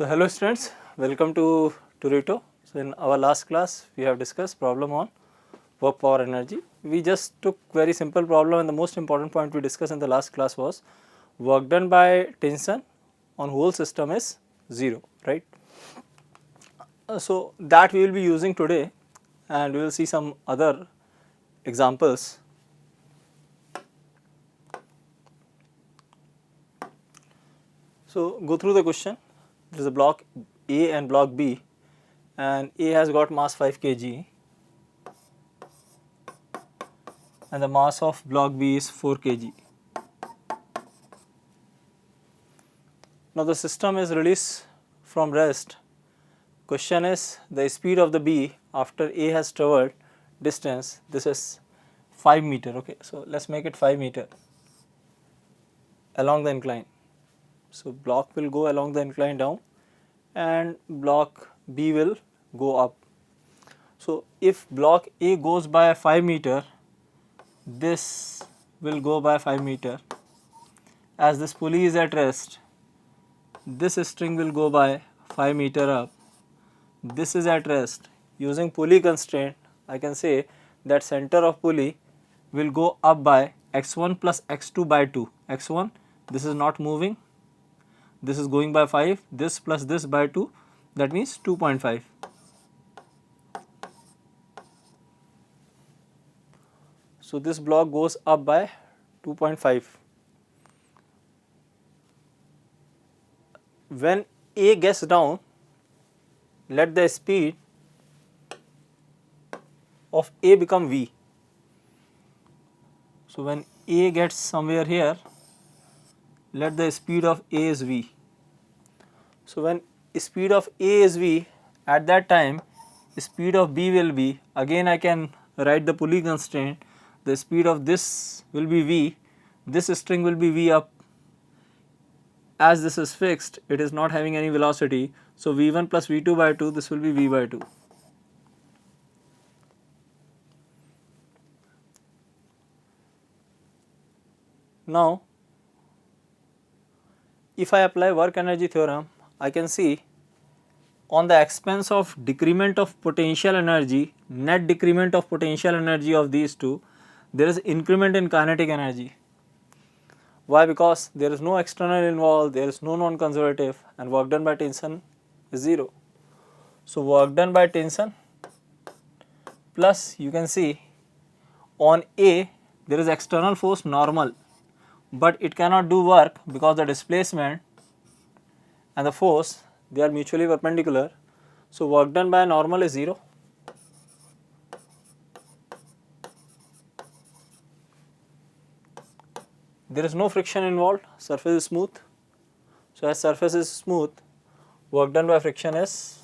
So hello students, welcome to Turito. So in our last class we have discussed problem on work power energy. We just took very simple problem, and the most important point we discussed in the last class was work done by tension on whole system is 0, right? So that we will be using today, and we will see some other examples. So go through the question. There is a block A and block B, and A has got mass 5 kg and the mass of block B is 4 kg. Now the system is released from rest. Question is the speed of the B after A has traveled distance. This is 5 meter. Okay, so let's make it 5 meter along the incline. So block will go along the incline down and block B will go up. So if block A goes by 5 meter, this will go by 5 meter. As this pulley is at rest, this string will go by 5 meter up. This is at rest. Using pulley constraint, I can say that center of pulley will go up by x1 plus x2 by 2. x1, this is not moving, this is going by 5, this plus this by 2, that means 2.5. So this block goes up by 2.5. When A gets down, let the speed of A become V. So when A gets somewhere here, let the speed of A is V. So when speed of A is V, at that time speed of B will be, again I can write the pulley constraint, the speed of this will be V, this string will be V up. As this is fixed, it is not having any velocity, so V1 plus V2 by 2, this will be V by 2. Now if I apply work energy theorem, I can see on the expense of decrement of potential energy, net decrement of potential energy of these two, there is increment in kinetic energy. Why? Because there is no external involved, there is no non-conservative, and work done by tension is 0. So work done by tension plus, you can see on A there is external force normal, but it cannot do work because the displacement and the force, they are mutually perpendicular. So work done by normal is 0. There is no friction involved, surface is smooth. So as surface is smooth, work done by friction is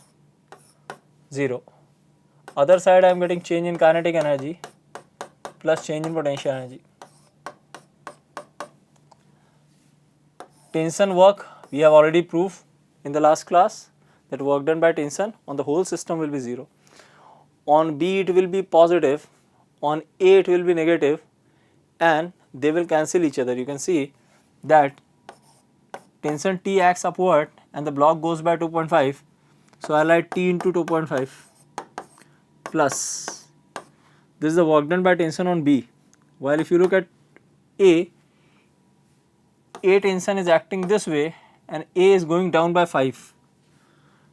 0. Other side I am getting change in kinetic energy plus change in potential energy. Tension work, we have already proved in the last class that work done by tension on the whole system will be 0. On B it will be positive, on A it will be negative, and they will cancel each other. You can see that tension T acts upward and the block goes by 2.5. So I write T into 2.5 plus, this is the work done by tension on B. While if you look at A tension is acting this way and A is going down by 5.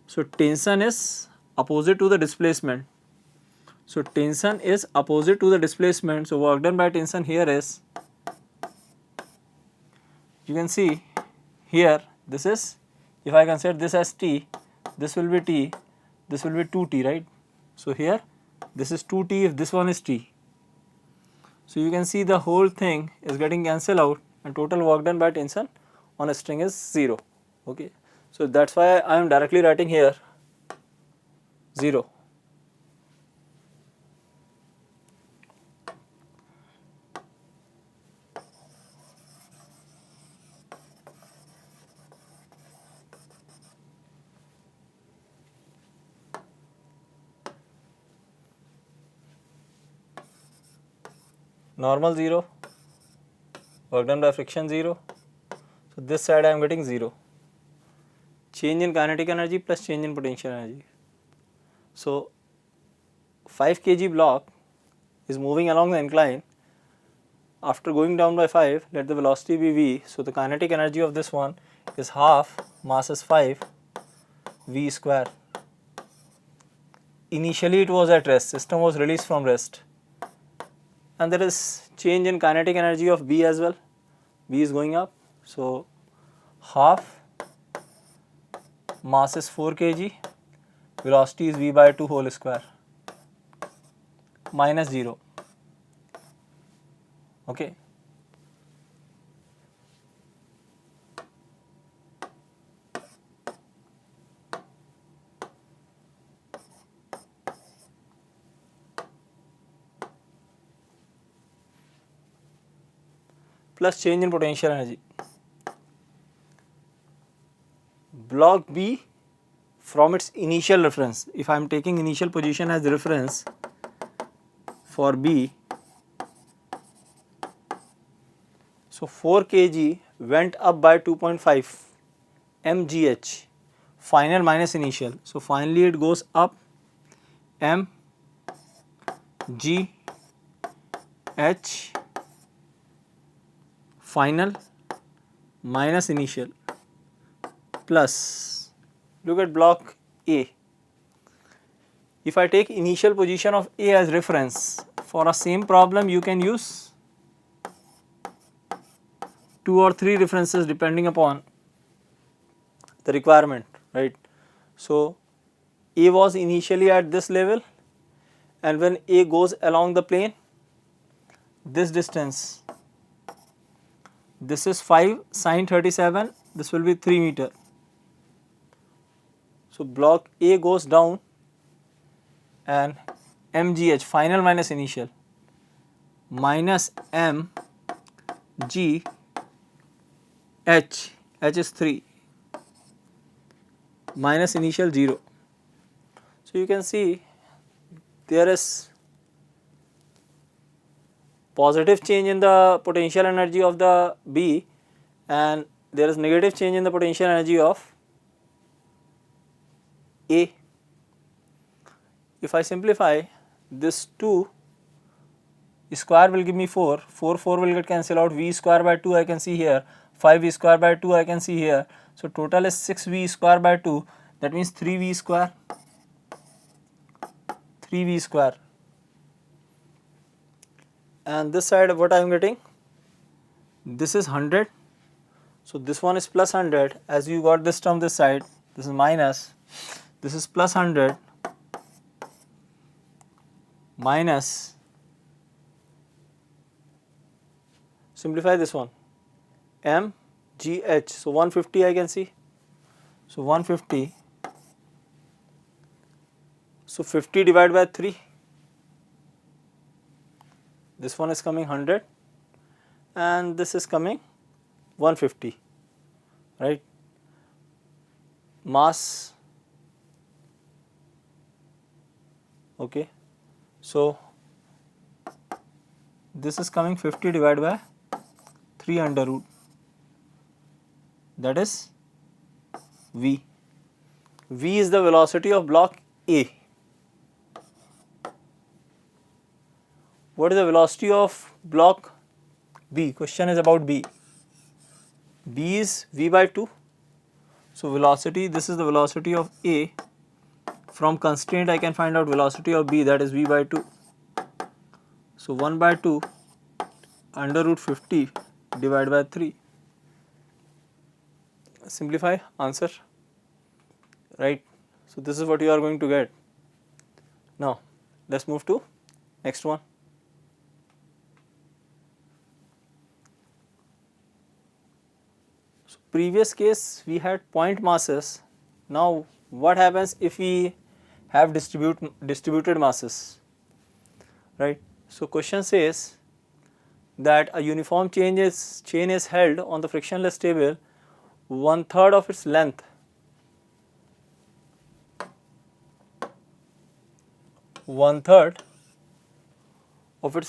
So tension is opposite to the displacement. So tension is opposite to the displacement. So work done by tension here is, you can see here, this is, if I consider this as T, this will be T, this will be 2T, right? So here this is 2T if this one is T. So you can see the whole thing is getting cancelled out and total work done by tension on a string is 0. Okay, so that's why I am directly writing here 0. Normal 0, work done by friction 0. So this side I am getting 0. change in kinetic energy plus change in potential energy. So 5 kg block is moving along the incline. After going down by 5, let the velocity be v. So the kinetic energy of this one is half mass is 5 v square. Initially it was at rest, system was released from rest, and there is change in kinetic energy of B as well. B is going up, so half mass is 4 kg, velocity is v by 2 whole square minus 0. Okay. Plus change in potential energy. Block B from its initial reference, if I am taking initial position as the reference for B, so 4 kg went up by 2.5 mgh, final minus initial. So finally it goes up mgh final minus initial plus, look at block A. If I take initial position of A as reference, for a same problem you can use 2 or 3 references depending upon the requirement, right. So A was initially at this level, and when A goes along the plane, this distance, this is 5 sine 37, this will be 3 meter. So block A goes down and mgh final minus initial minus mgh, h is 3 minus initial 0. So you can see there is positive change in the potential energy of the B, and there is negative change in the potential energy of A. If I simplify, this 2 square will give me 4, 4 will get cancelled out, v square by 2 I can see here, 5v square by 2 I can see here. So total is 6v square by 2, that means 3v square, 3v square. And this side what I am getting, this is 100, so this one is plus 100, as you got this term this side, this is minus, this is plus 100 minus, simplify this one, mgh, so 150 I can see, so 150, so 50 divided by 3, this one is coming 100 and this is coming 150, right. Mass, okay, so this is coming 50 divided by 3 under root, that is v. V is the velocity of block A. What is the velocity of block B? Question is about B. B is v by 2. So velocity, this is the velocity of A. From constraint I can find out velocity of B, that is v by 2. So 1 by 2 under root 50 divided by 3. Simplify, answer, right. So this is what you are going to get. Now let's move to next one. So previous case we had point masses. Now what happens if we have distributed masses, right. So question says that a uniform chain is held on the frictionless table 1/3 of its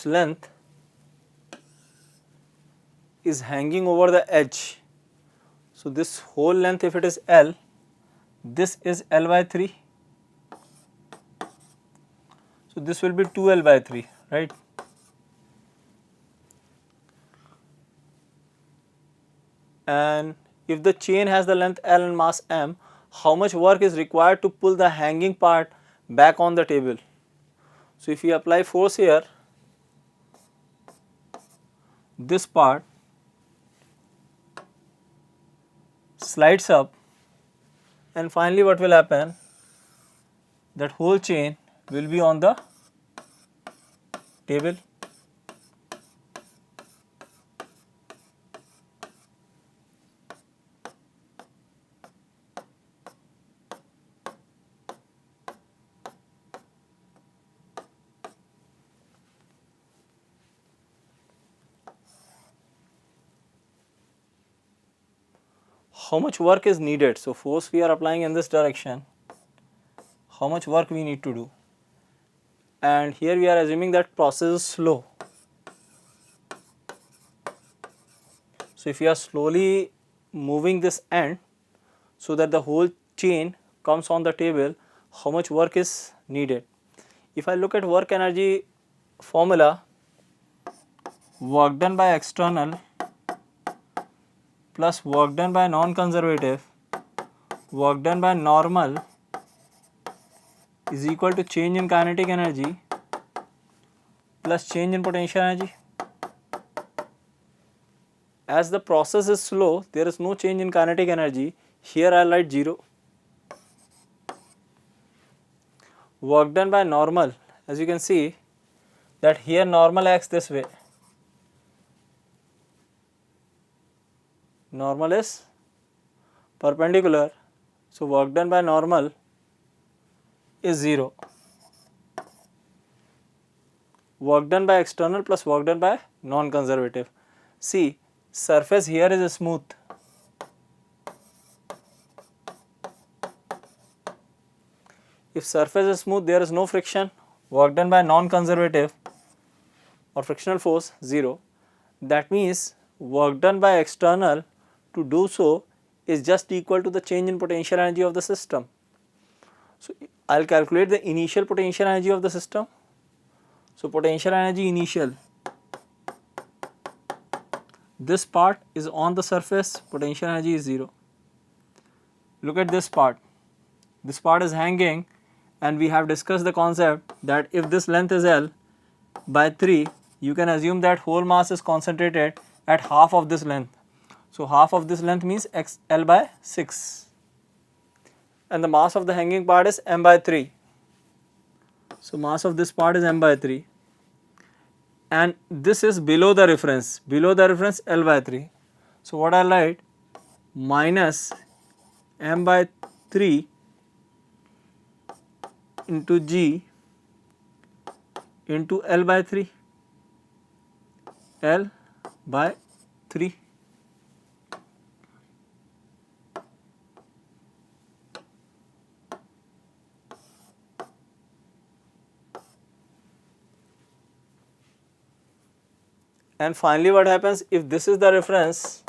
length is hanging over the edge. So this whole length, if it is L, this is L by 3. So this will be 2L by 3, right? And if the chain has the length L and mass M, how much work is required to pull the hanging part back on the table? So if you apply force here, this part slides up, and finally what will happen, that whole chain will be on the table. How much work is needed? So force we are applying in this direction, how much work we need to do? And here we are assuming that process is slow. So if you are slowly moving this end so that the whole chain comes on the table, how much work is needed? If I look at work energy formula, work done by external plus work done by non-conservative, work done by normal is equal to change in kinetic energy plus change in potential energy. As the process is slow, there is no change in kinetic energy. Here I will write 0. Work done by normal, as you can see that here normal acts this way. Normal is perpendicular, so work done by normal is 0. Work done by external plus work done by non-conservative. See, surface here is smooth. If surface is smooth, there is no friction. Work done by non-conservative or frictional force 0. That means work done by external to do so is just equal to the change in potential energy of the system. So I will calculate the initial potential energy of the system. So potential energy initial, this part is on the surface, potential energy is 0. Look at this part is hanging, and we have discussed the concept that if this length is L by 3, you can assume that whole mass is concentrated at half of this length. So half of this length means L by 6, and the mass of the hanging part is M by 3. So mass of this part is M by 3, and this is below the reference L by 3. So what I will write, minus M by 3 into G into L by 3, L by 3. And finally what happens, if this is the reference,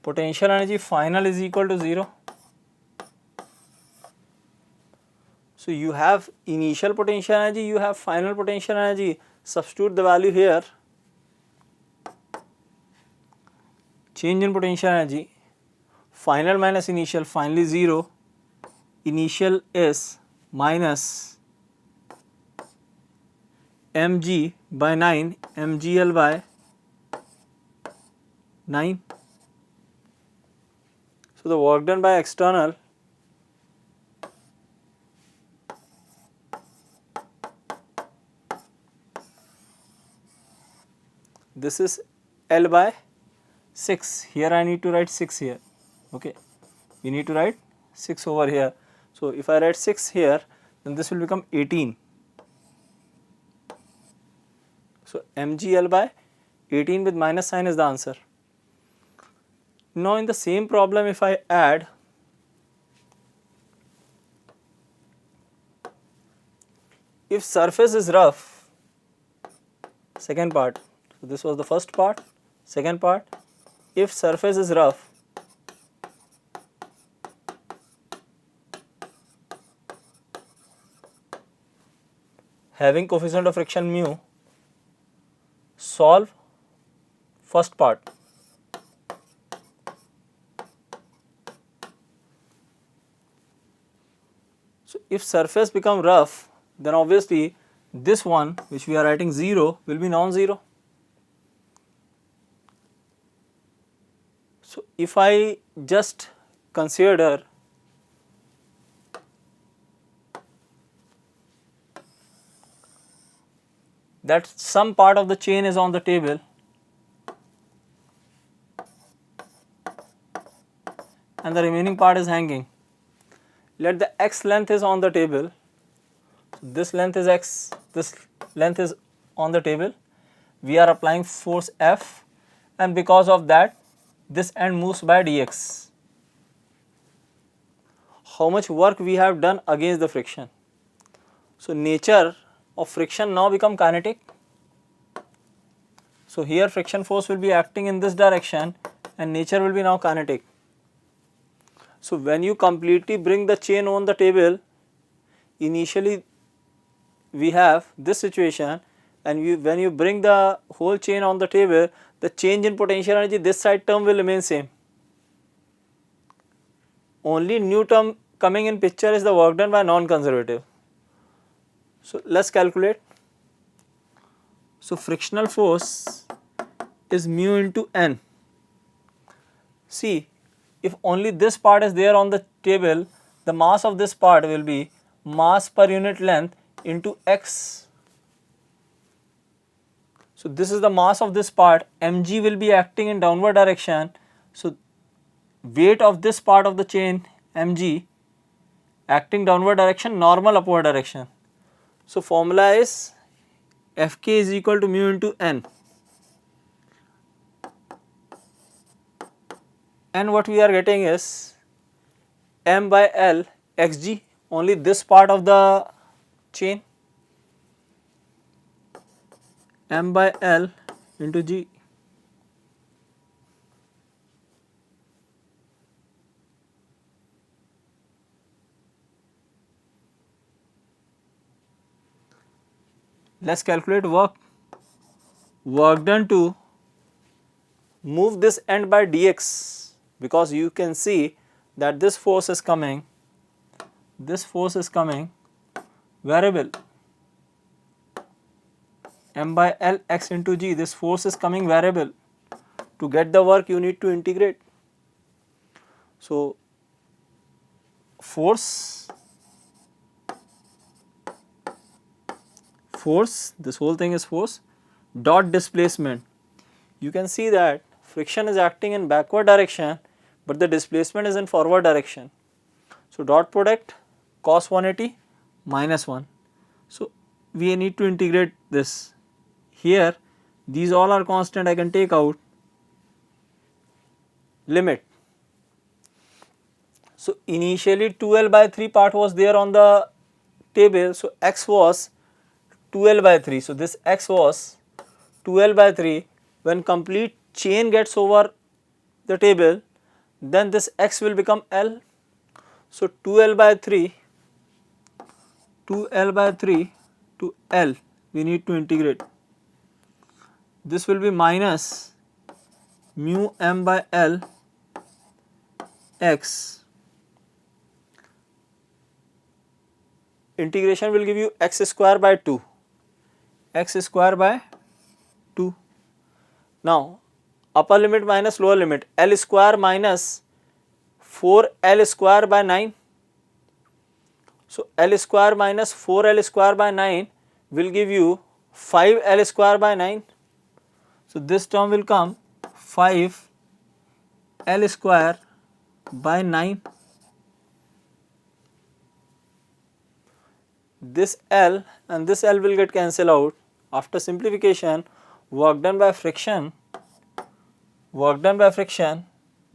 potential energy final is equal to 0. So you have initial potential energy, you have final potential energy, substitute the value here, change in potential energy, final minus initial, finally 0, initial is minus mg by 9, mgl by 9. So the work done by external this is L by 6, here I need to write 6 here, okay, we need to write 6 over here. So if I write 6 here, then this will become 18. So mgl by 18 with minus sign is the answer. Now in the same problem, if I add if surface is rough, second part, so this was the first part, second part, if surface is rough, having coefficient of friction mu, solve first part. So if surface become rough, then obviously this one which we are writing 0 will be non-zero. So if I just consider that some part of the chain is on the table and the remaining part is hanging, let the x length is on the table, this length is x, this length is on the table, we are applying force F, and because of that this end moves by dx. How much work we have done against the friction? So nature of friction now become kinetic. So here friction force will be acting in this direction and nature will be now kinetic. So when you completely bring the chain on the table, initially we have this situation, and when you bring the whole chain on the table, the change in potential energy, this side term will remain same. Only new term coming in picture is the work done by non-conservative. So let's calculate. So frictional force is mu into n. See, if only this part is there on the table, the mass of this part will be mass per unit length into x. So this is the mass of this part, mg will be acting in downward direction. So weight of this part of the chain mg acting downward direction, normal upward direction. So formula is Fk is equal to mu into n. And what we are getting is m by L xg, only this part of the chain, m by L into g. Let's calculate work. Work done to move this end by dx, because you can see that this force is coming variable, m by L x into g, this force is coming variable. To get the work you need to integrate. So force, this whole thing is force dot displacement. You can see that friction is acting in backward direction, but the displacement is in forward direction. So dot product cos 180 minus 1. So we need to integrate this. Here these all are constant, I can take out, limit. So initially 2L by 3 part was there on the table, so x was 2L by 3. So this x was 2L by 3. When complete chain gets over the table, then this x will become L. So 2L by 3 to L we need to integrate. This will be minus mu m by L x. Integration will give you x square by 2. Now upper limit minus lower limit, L square minus 4L square by 9. So L square minus 4L square by 9 will give you 5L square by 9. So this term will come 5L square by 9. This L and this L will get cancelled out. After simplification, work done by friction,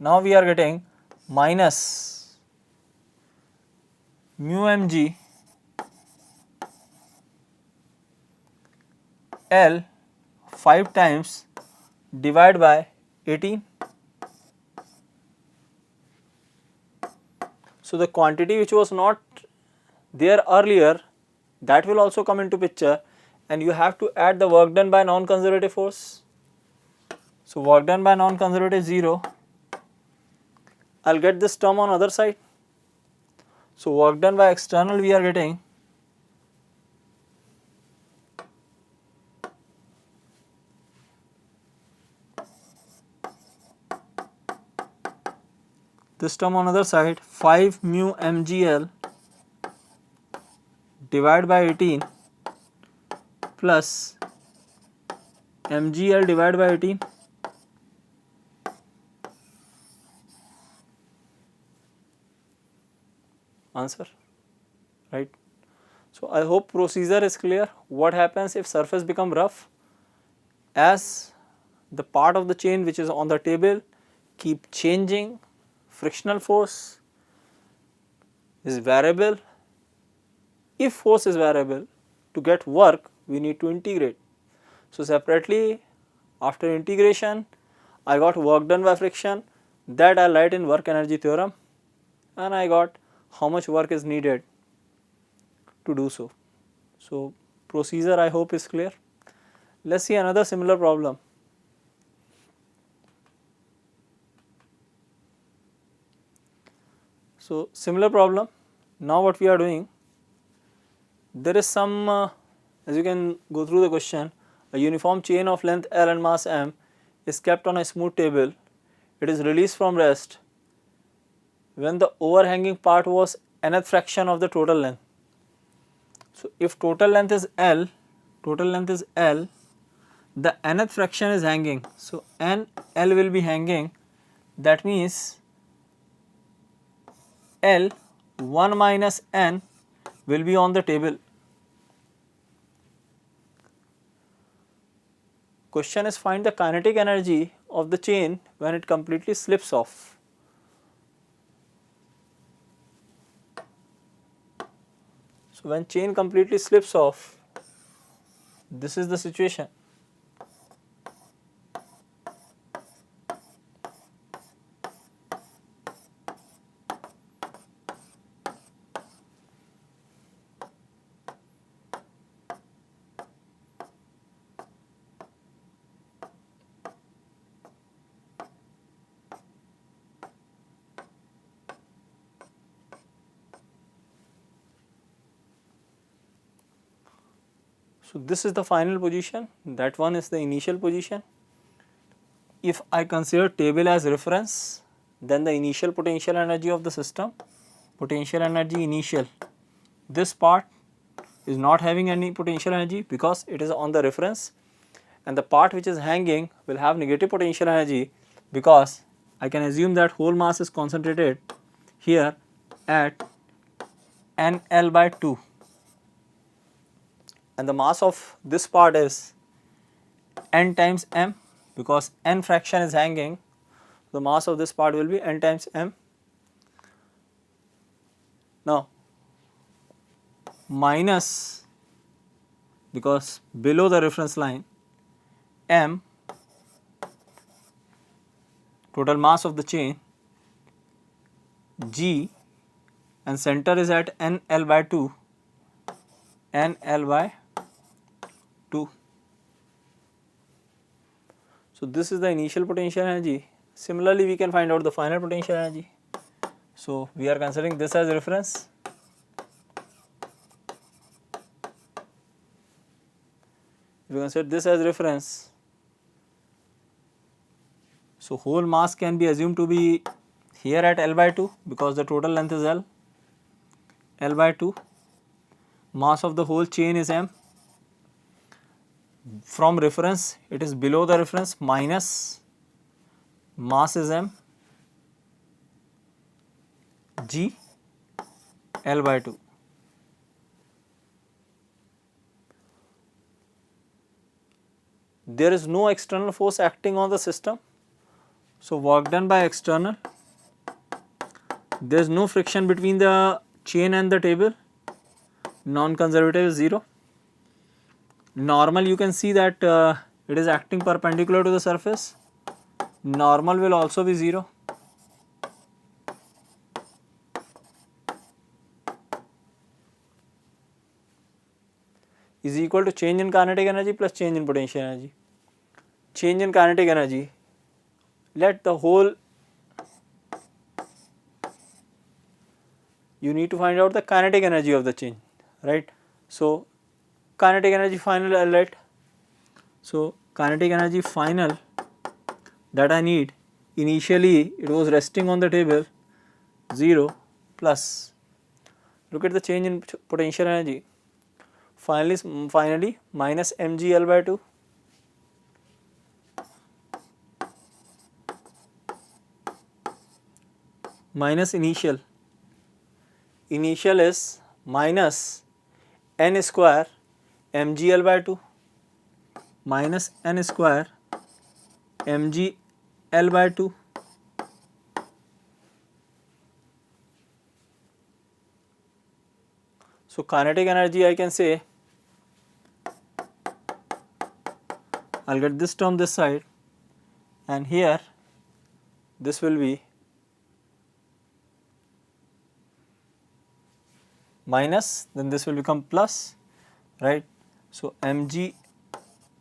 now we are getting minus mu mg L 5 times divided by 18. So the quantity which was not there earlier that will also come into picture, and you have to add the work done by non-conservative force. So work done by non-conservative 0, I'll get this term on other side. So work done by external we are getting this term on other side, 5 mu mgl divided by 18 plus mgl divided by 18. Answer, right? So I hope procedure is clear. What happens if surface become rough? As the part of the chain which is on the table keep changing, frictional force is variable. If force is variable, to get work we need to integrate. So separately, after integration, I got work done by friction, that I write in work energy theorem, and I got how much work is needed to do so. So procedure I hope is clear. Let's see another similar problem. So similar problem, now what we are doing, there is some as you can go through the question, a uniform chain of length L and mass m is kept on a smooth table. It is released from rest when the overhanging part was nth fraction of the total length. So if total length is L, the nth fraction is hanging. So n L will be hanging, that means L 1 minus n will be on the table. Question is find the kinetic energy of the chain when it completely slips off. So when chain completely slips off, this is the situation. So this is the final position, that one is the initial position. If I consider table as reference, then the initial potential energy of the system, potential energy initial, this part is not having any potential energy because it is on the reference, and the part which is hanging will have negative potential energy because I can assume that whole mass is concentrated here at NL by 2, and the mass of this part is n times m because n fraction is hanging, the mass of this part will be n times m. Now minus, because below the reference line, m total mass of the chain, g, and center is at NL by 2, NL by 2. So this is the initial potential energy. Similarly, we can find out the final potential energy. So we are considering this as reference. If we consider this as reference, so whole mass can be assumed to be here at L by 2 because the total length is L, L by 2. Mass of the whole chain is m. From reference, it is below the reference, minus mass is m, g, L by 2. There is no external force acting on the system, so work done by external. There is no friction between the chain and the table, non-conservative is 0. Normal, you can see that it is acting perpendicular to the surface, normal will also be 0. is equal to change in kinetic energy plus change in potential energy. Change in kinetic energy, let the whole, you need to find out the kinetic energy of the change, right. So kinetic energy final I will let, so kinetic energy final that I need, initially it was resting on the table 0 plus, look at the change in potential energy, finally minus mgl by 2 minus initial is minus n square mgl by 2 minus n square mgl by 2. So kinetic energy I can say, I will get this term this side and here this will be minus, then this will become plus, right. So mg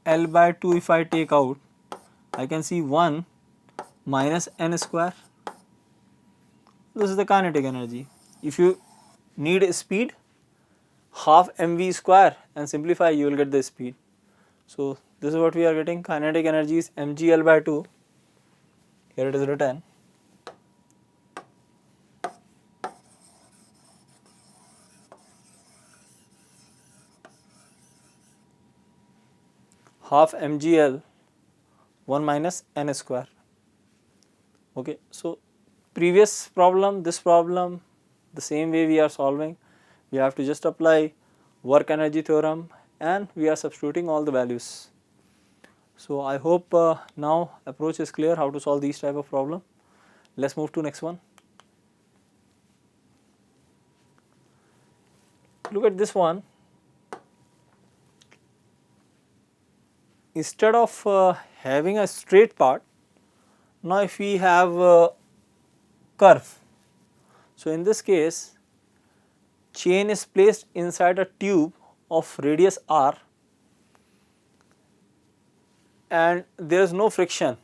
L by 2 if I take out, I can see 1 minus n square, this is the kinetic energy. If you need a speed, half mv square and simplify, you will get the speed. So this is what we are getting, kinetic energy is mgl by 2, here it is written. Half mgl 1 minus n square. Okay, so previous problem, this problem, the same way we are solving, we have to just apply work energy theorem and we are substituting all the values. So I hope now approach is clear how to solve these type of problem. Let's move to next one. Look at this one. Instead of having a straight part, now if we have a curve, so in this case chain is placed inside a tube of radius r and there is no friction,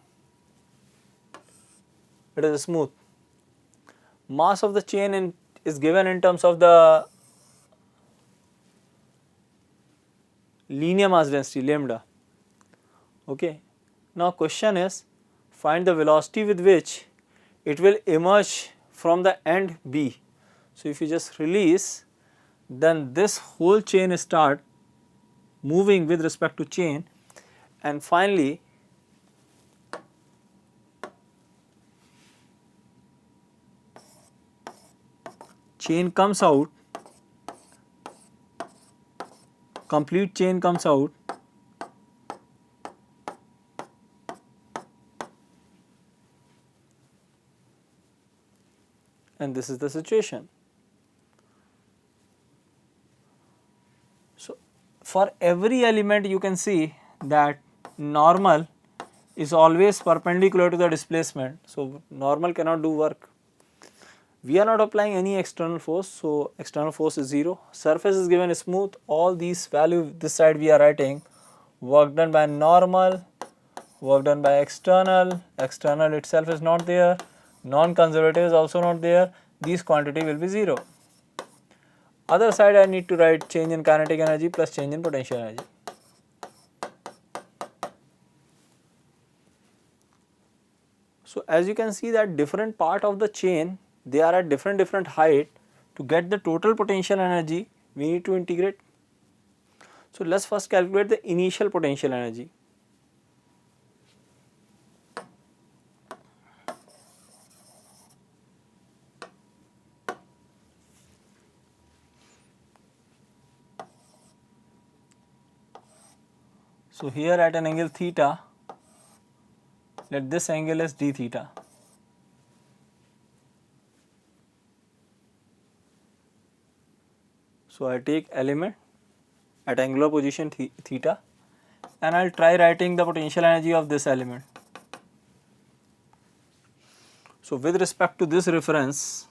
it is smooth. Mass of the chain is given in terms of the linear mass density lambda. Okay. Now question is, find the velocity with which it will emerge from the end B. So if you just release, then this whole chain start moving with respect to chain and finally chain comes out, complete chain comes out and this is the situation. So for every element you can see that normal is always perpendicular to the displacement. So normal cannot do work. We are not applying any external force, so external force is 0. Surface is given smooth, all these value this side we are writing, work done by normal, work done by external, external itself is not there, non-conservative is also not there, these quantity will be 0. Other side I need to write change in kinetic energy plus change in potential energy. So as you can see that different part of the chain, they are at different height. To get the total potential energy, we need to integrate. So let's first calculate the initial potential energy. So here at an angle theta, let this angle as d theta. So I take element at angular position theta and I will try writing the potential energy of this element. So with respect to this reference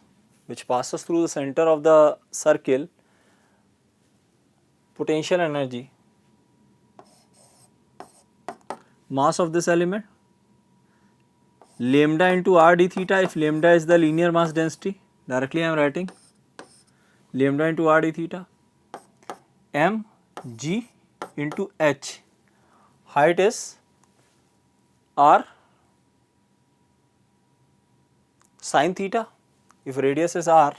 which passes through the center of the circle, potential energy, mass of this element, lambda into r d theta if lambda is the linear mass density, directly I am writing lambda into r d theta, m g into h, height is r sin theta, if radius is r,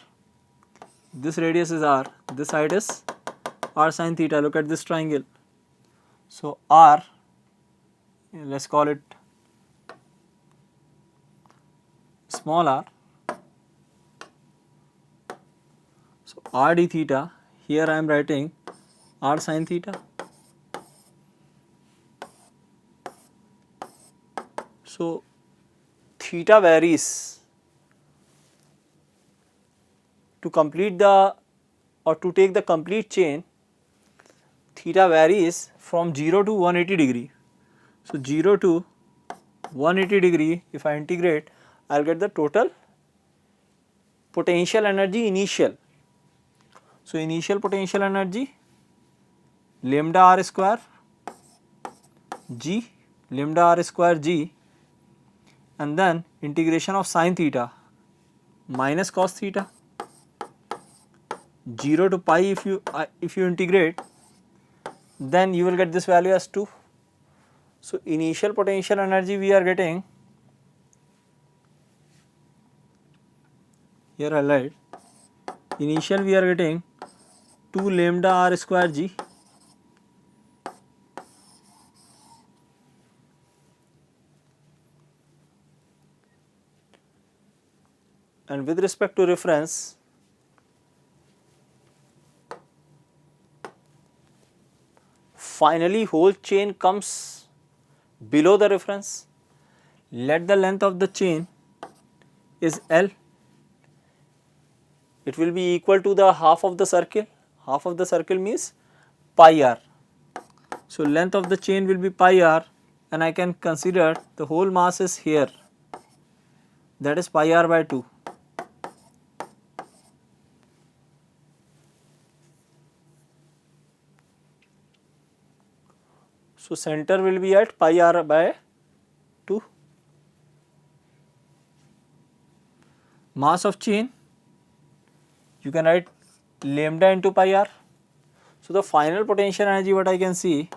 this radius is r, this height is r sin theta. Look at this triangle. So r, let us call it small r. So r d theta, here I am writing r sin theta. So theta varies to complete the or to take the complete chain. Theta varies from 0 to 180 degree. So 0 to 180 degree, if I integrate, I will get the total potential energy initial. So initial potential energy lambda r square g, lambda r square g, and then integration of sin theta minus cos theta, 0 to pi, if you integrate, then you will get this value as 2. So initial potential energy we are getting, here I write, initial we are getting 2 lambda r square g and with respect to reference, finally whole chain comes below the reference. Let the length of the chain is L, it will be equal to the half of the circle. Half of the circle means pi r. So length of the chain will be pi r, and I can consider the whole mass is here, that is pi r by 2. So center will be at pi r by 2. Mass of chain, you can write lambda into pi r. So the final potential energy what I can see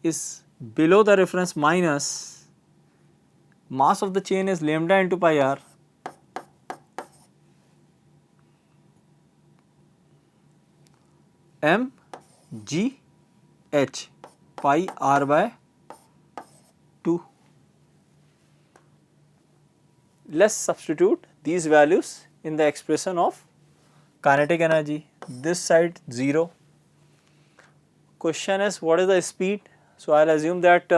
is below the reference minus mass of the chain is lambda into pi r m g h, pi r by 2. Let us substitute these values in the expression of kinetic energy. This side 0. Question is what is the speed? So I will assume that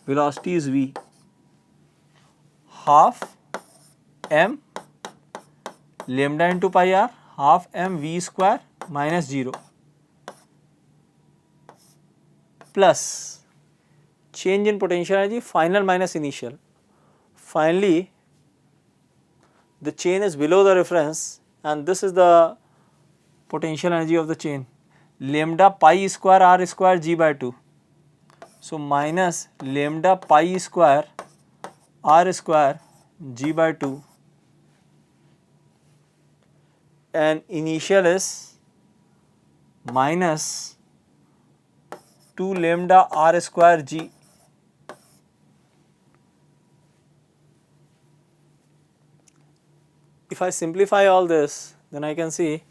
velocity is v, half m lambda into pi r, half m v square minus 0 plus change in potential energy final minus initial. Finally the chain is below the reference and this is the potential energy of the chain, lambda pi square r square g by 2. So minus lambda pi square r square g by 2, and initial is minus 2 lambda r square g. If I simplify all this, then I can see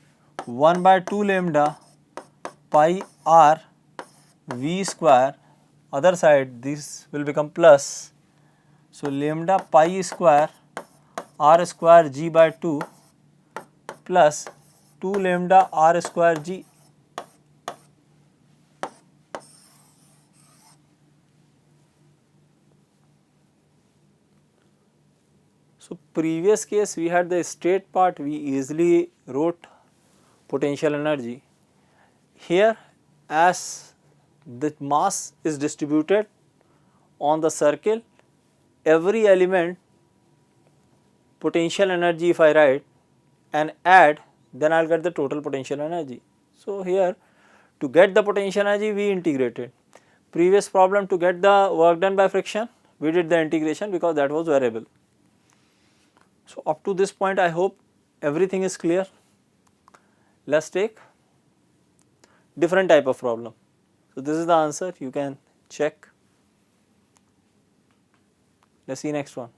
1 by 2 lambda pi r v square, other side this will become plus. So lambda pi square r square g by 2 plus 2 lambda r square g. So previous case we had the straight part, we easily wrote potential energy. Here as the mass is distributed on the circle, every element potential energy if I write and add, then I will get the total potential energy. So here to get the potential energy we integrated. previous problem to get the work done by friction, we did the integration because that was variable. So, up to this point I hope everything is clear. Let us take different type of problem. So, this is the answer, you can check. Let us see next one.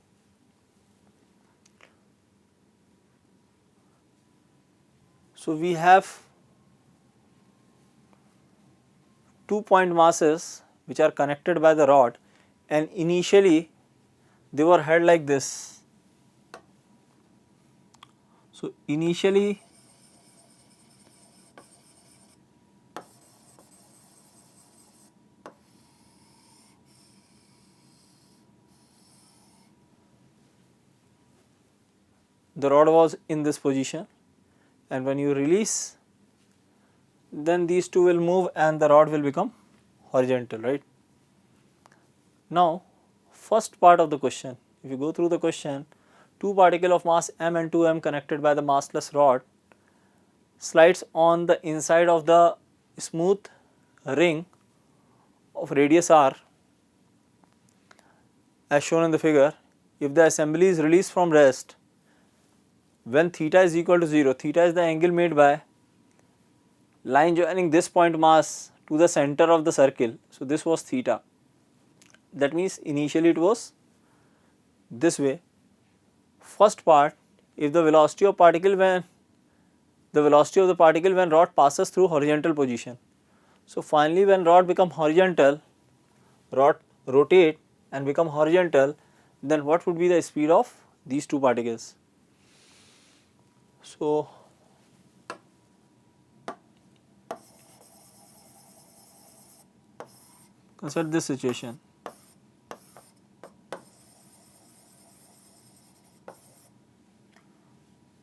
So, we have 2 point masses which are connected by the rod, and initially they were held like this. So, initially the rod was in this position, and when you release, then these two will move and the rod will become horizontal, right. Now, first part of the question, if you go through the question, two particles of mass m and 2m connected by the massless rod slides on the inside of the smooth ring of radius r as shown in the figure. If the assembly is released from rest when theta is equal to 0, theta is the angle made by line joining this point mass to the center of the circle. So, this was theta, that means initially it was this way. First part, if the velocity of particle when rod passes through horizontal position. So, finally when rod become horizontal, rod rotate and become horizontal, then what would be the speed of these two particles? So, consider this situation.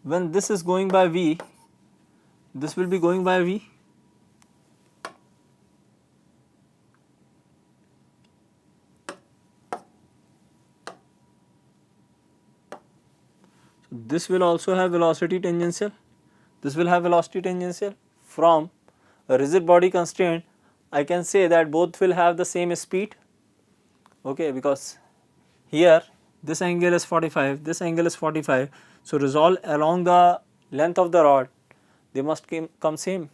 When this is going by v, this will be going by v. So, this will also have velocity tangential, this will have velocity tangential. From a rigid body constraint, I can say that both will have the same speed, okay, because here this angle is 45, this angle is 45. So, resolve along the length of the rod, they must come same.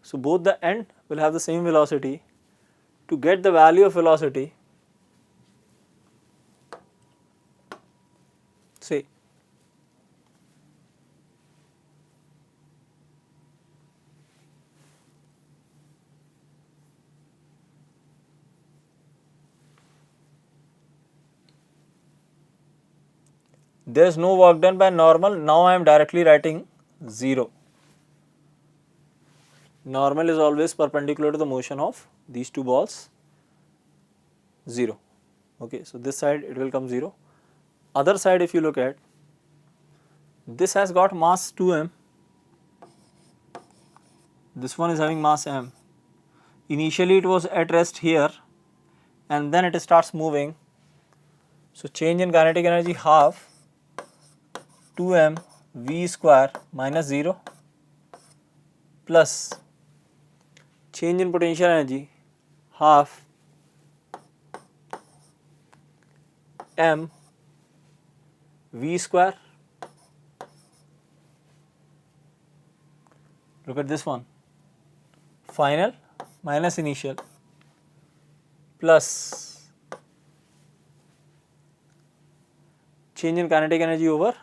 So, both the end will have the same velocity. To get the value of velocity, say there is no work done by normal. Now, I am directly writing 0. Normal is always perpendicular to the motion of these two balls, 0. Okay, so, this side it will come 0. Other side, if you look at, this has got mass 2m, this one is having mass m. Initially it was at rest here and then it starts moving. So, change in kinetic energy half 2m v square minus 0 plus change in potential energy half m v square. Look at this one, final minus initial plus change in kinetic energy over,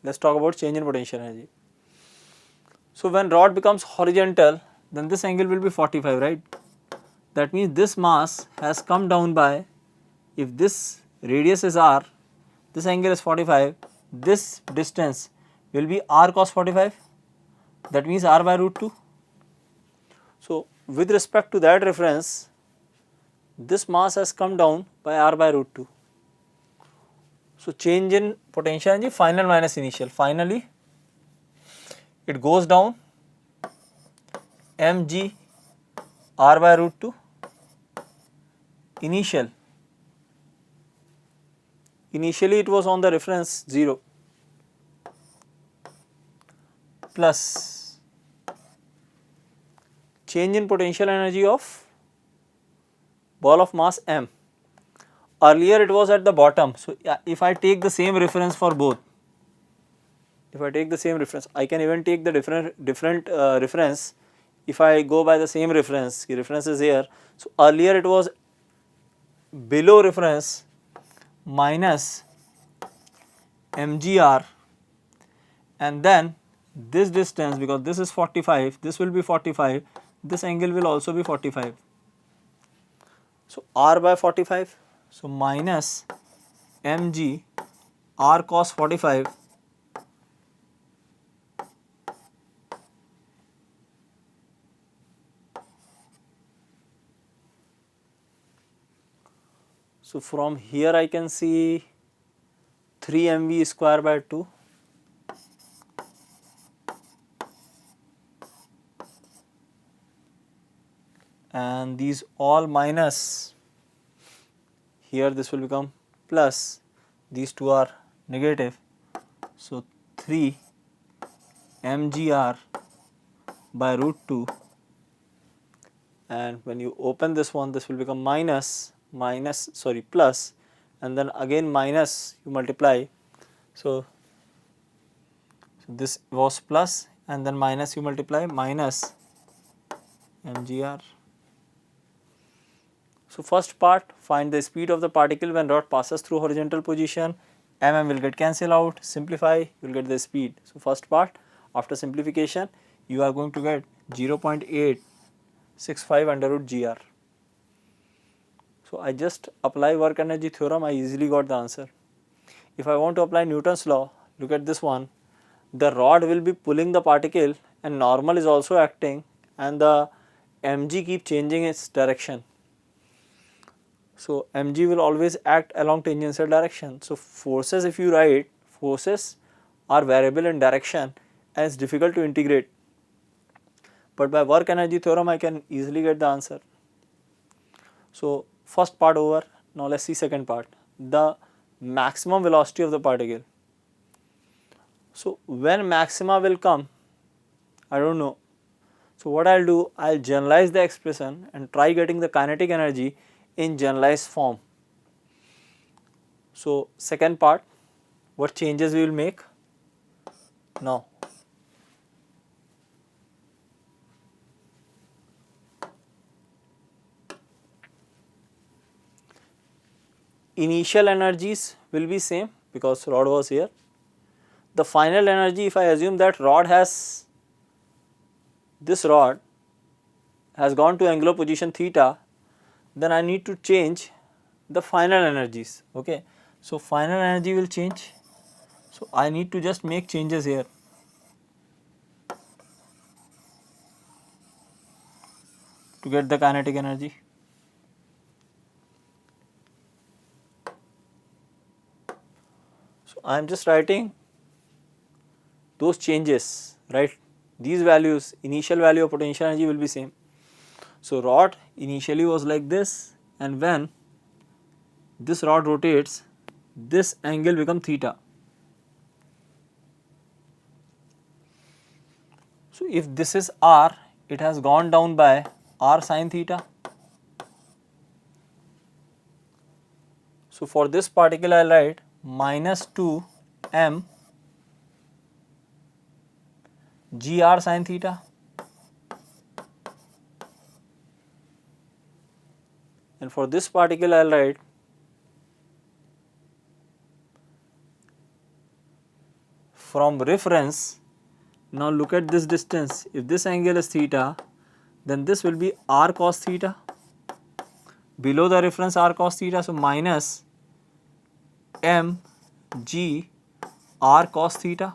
let us talk about change in potential energy. So, when rod becomes horizontal, then this angle will be 45, right. That means this mass has come down by, if this radius is r, this angle is 45, this distance will be r cos 45, that means r by root 2. So, with respect to that reference, this mass has come down by r by root 2. So, change in potential energy final minus initial, finally it goes down mg r by root 2 initially it was on the reference 0 plus change in potential energy of ball of mass m. Earlier it was at the bottom. So if I take the same reference for both, if I take the same reference, I can even take the different reference. If I go by the same reference, the reference is here. So earlier it was below reference minus mgr, and then this distance, because this is 45, this will be 45, this angle will also be 45. So r by 45, so minus mg r cos 45 So from here I can see 3 mv square by 2 and these all minus, here this will become plus, these two are negative. So 3 mgr by root 2, and when you open this one, this will become plus, and then again minus, you multiply. So this was plus and then minus, you multiply, minus mgr. So first part, find the speed of the particle when rod passes through horizontal position. Mm will get cancelled out, simplify, you will get the speed. So first part, after simplification, you are going to get 0.865 under root gr. So I just apply work energy theorem, I easily got the answer. If I want to apply Newton's law, look at this one. The rod will be pulling the particle and normal is also acting, and the mg keep changing its direction. So mg will always act along tangential direction. So forces, if you write, forces are variable in direction and it's difficult to integrate. But by work energy theorem I can easily get the answer. So first part over, now let's see second part, the maximum velocity of the particle. So when maxima will come, I don't know. So what I'll do, I'll generalize the expression and try getting the kinetic energy in generalized form. So second part, what changes we will make now. Initial energies will be same because rod was here. The final energy, if I assume that this rod has gone to angular position theta, then I need to change the final energies. Okay, so final energy will change. So I need to just make changes here. To get the kinetic energy. So I am just writing those changes, right? These values, initial value of potential energy will be same. So rod initially was like this, and when this rod rotates, this angle becomes theta. So if this is r, it has gone down by r sin theta. So for this particle I will write minus 2 m gr sin theta, and for this particle I will write from reference. Now look at this distance, if this angle is theta, then this will be r cos theta, below the reference r cos theta, so minus m g r cos theta.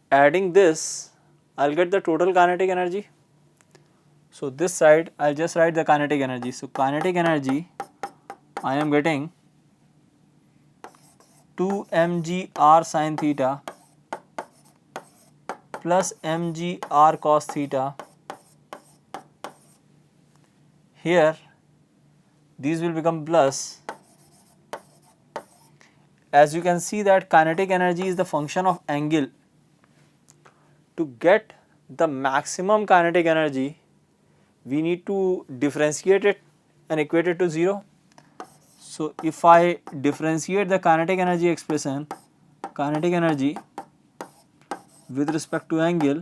Adding this, I will get the total kinetic energy. So this side I will just write the kinetic energy. So kinetic energy I am getting 2 mg r sin theta plus mg r cos theta. Here these will become plus. As you can see that kinetic energy is the function of angle. To get the maximum kinetic energy, we need to differentiate it and equate it to 0. So if I differentiate the kinetic energy expression, kinetic energy with respect to angle,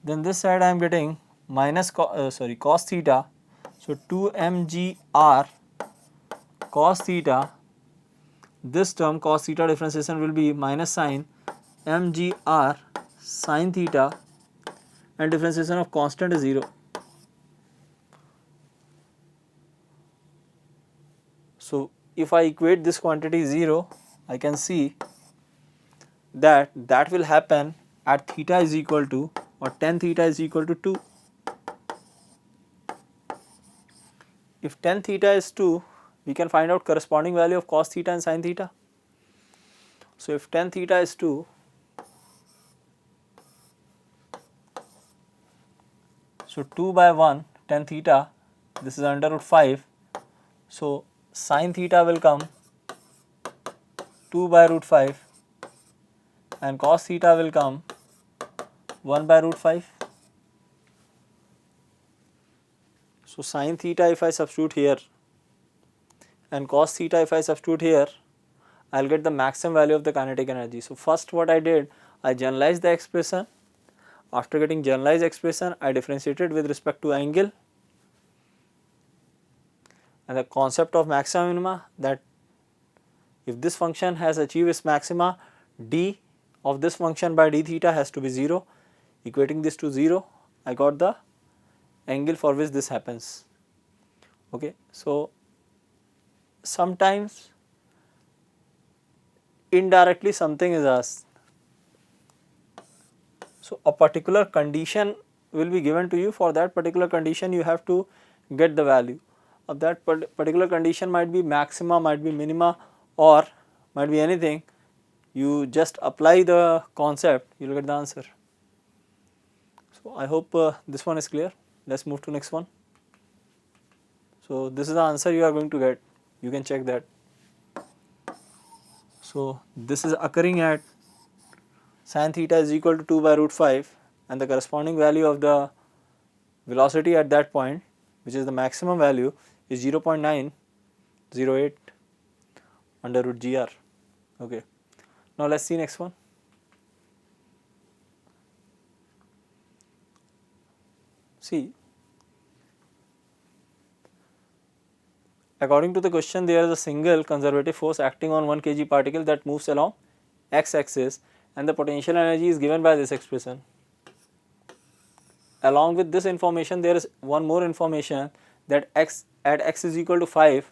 then this side I am getting minus cos theta. So 2 mgr cos theta, this term cos theta differentiation will be minus sin mgr sin theta, and differentiation of constant is 0. So if I equate this quantity 0, I can see that will happen at theta is equal to, or tan theta is equal to 2. If tan theta is 2, we can find out corresponding value of cos theta and sin theta. So if tan theta is 2, so 2 by 1 tan theta, this is under root 5. So sin theta will come 2 by root 5 and cos theta will come 1 by root 5. So sin theta if I substitute here and cos theta if I substitute here, I will get the maximum value of the kinetic energy. So first what I did, I generalized the expression. After getting generalized expression, I differentiated with respect to angle and the concept of maxima minima, that if this function has achieved its maxima, d of this function by d theta has to be 0. Equating this to 0, I got the angle for which this happens. Okay. So sometimes indirectly something is asked. So a particular condition will be given to you. For that particular condition you have to get the value of that particular condition. Might be maxima, might be minima, or might be anything. You just apply the concept, you will get the answer. So I hope this one is clear. Let us move to next one. So this is the answer you are going to get, you can check that. So this is occurring at sin theta is equal to 2 by root 5 and the corresponding value of the velocity at that point, which is the maximum value, is 0.908 under root gr. Okay. Now let us see next one. See, according to the question, there is a single conservative force acting on 1 kg particle that moves along x axis and the potential energy is given by this expression. Along with this information, there is one more information, that at x is equal to 5,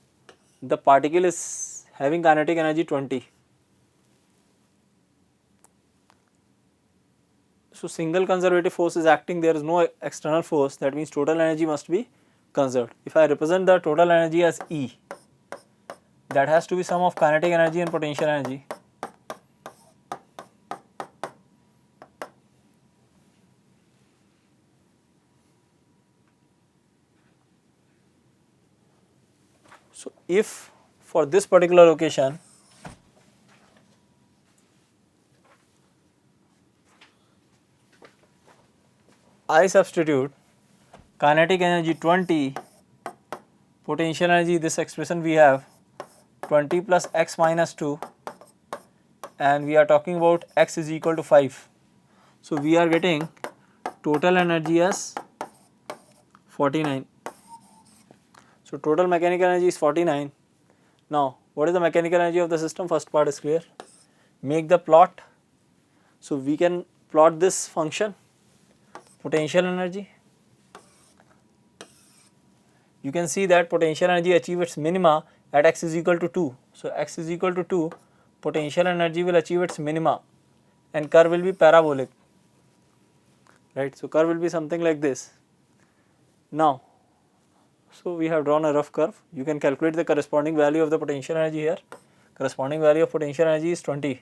the particle is having kinetic energy 20. So single conservative force is acting, there is no external force, that means total energy must be conserved. If I represent the total energy as E, that has to be sum of kinetic energy and potential energy. So if for this particular location I substitute kinetic energy 20, potential energy, this expression we have 20 plus x minus 2, and we are talking about x is equal to 5. So we are getting total energy as 49. So total mechanical energy is 49. Now what is the mechanical energy of the system? First part is clear. Make the plot. So we can plot this function, potential energy. You can see that potential energy achieves its minima at x is equal to 2. So x is equal to 2, potential energy will achieve its minima and curve will be parabolic, right. So curve will be something like this. Now, so we have drawn a rough curve. You can calculate the corresponding value of the potential energy here. Corresponding value of potential energy is 20.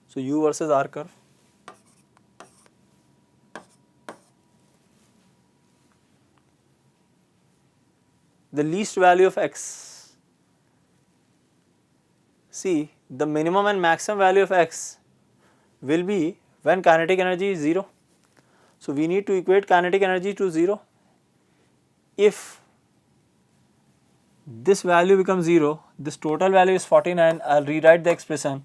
So U versus R curve. The least value of x, see the minimum and maximum value of x will be when kinetic energy is 0. So, we need to equate kinetic energy to 0. If this value becomes 0, this total value is 49, I will rewrite the expression.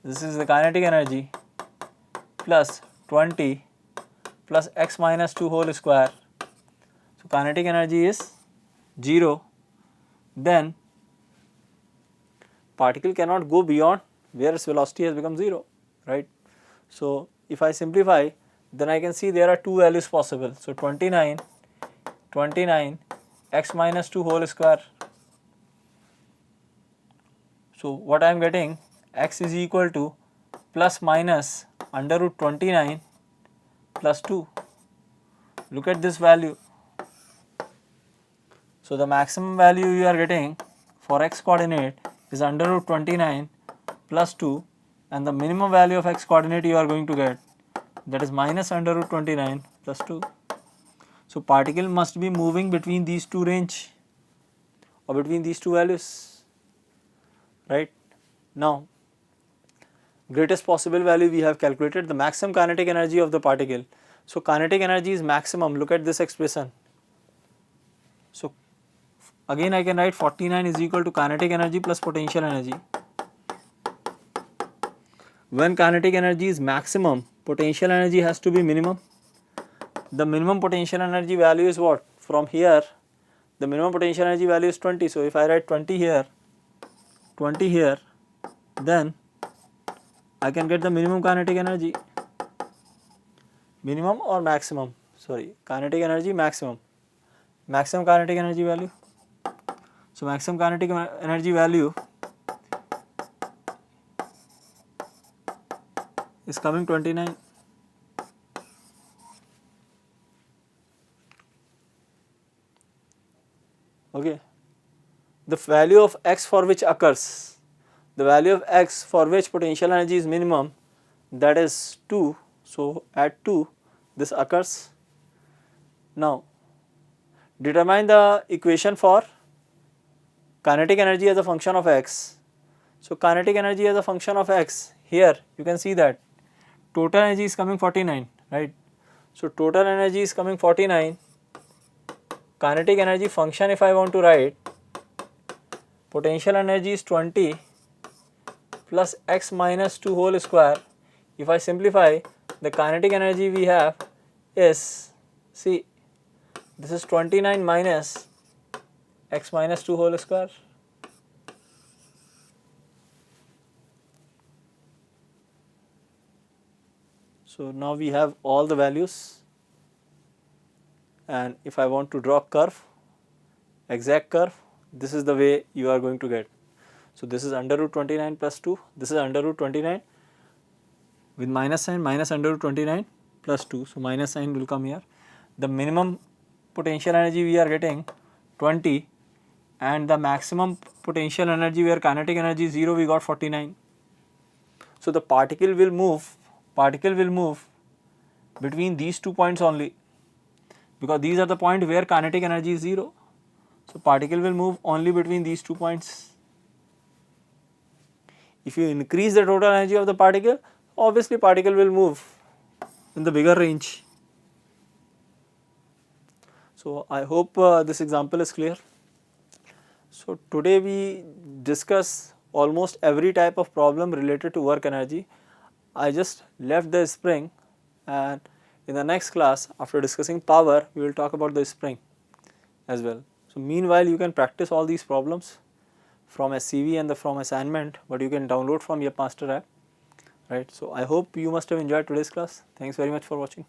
This is the kinetic energy plus 20 plus x minus 2 whole square. So, kinetic energy is 0, then particle cannot go beyond where its velocity has become 0, right. So, if I simplify, then I can see there are two values possible. So, 29 x minus 2 whole square. So, what I am getting, x is equal to plus minus under root 29 plus 2. Look at this value. So, the maximum value you are getting for x coordinate is under root 29 plus 2, and the minimum value of x coordinate you are going to get, that is minus under root 29 plus 2. So, particle must be moving between these two range or between these two values, right. Now, greatest possible value we have calculated, the maximum kinetic energy of the particle. So, kinetic energy is maximum, look at this expression. So, again I can write 49 is equal to kinetic energy plus potential energy. When kinetic energy is maximum, potential energy has to be minimum. The minimum potential energy value is what? From here, the minimum potential energy value is 20. So, if I write 20 here, then I can get the minimum kinetic energy. Minimum or maximum? Sorry, kinetic energy maximum. Maximum kinetic energy value. So, maximum kinetic energy value is coming 29. Okay. The value of x for which occurs, the value of x for which potential energy is minimum, that is 2. So, at 2 this occurs. Now, determine the equation for kinetic energy as a function of x. So, kinetic energy as a function of x, here you can see that total energy is coming 49, right. So, total energy is coming 49, kinetic energy function if I want to write, potential energy is 20 plus x minus 2 whole square. If I simplify, the kinetic energy we have is, see, this is 29 minus x minus 2 whole square. So, now we have all the values, and if I want to draw curve, exact curve, this is the way you are going to get. So, this is under root 29 plus 2, this is under root 29 with minus sign, minus under root 29 plus 2. So, minus sign will come here. The minimum potential energy we are getting 20, and the maximum potential energy where kinetic energy is 0, we got 49. So, the particle will move between these 2 points only, because these are the point where kinetic energy is 0. So, particle will move only between these 2 points. If you increase the total energy of the particle, obviously particle will move in the bigger range. So, I hope this example is clear. So, today we discuss almost every type of problem related to work energy. I just left the spring, and in the next class, after discussing power, we will talk about the spring as well. So, meanwhile you can practice all these problems from SCV and from assignment, but you can download from your master app, right. So, I hope you must have enjoyed today's class. Thanks very much for watching.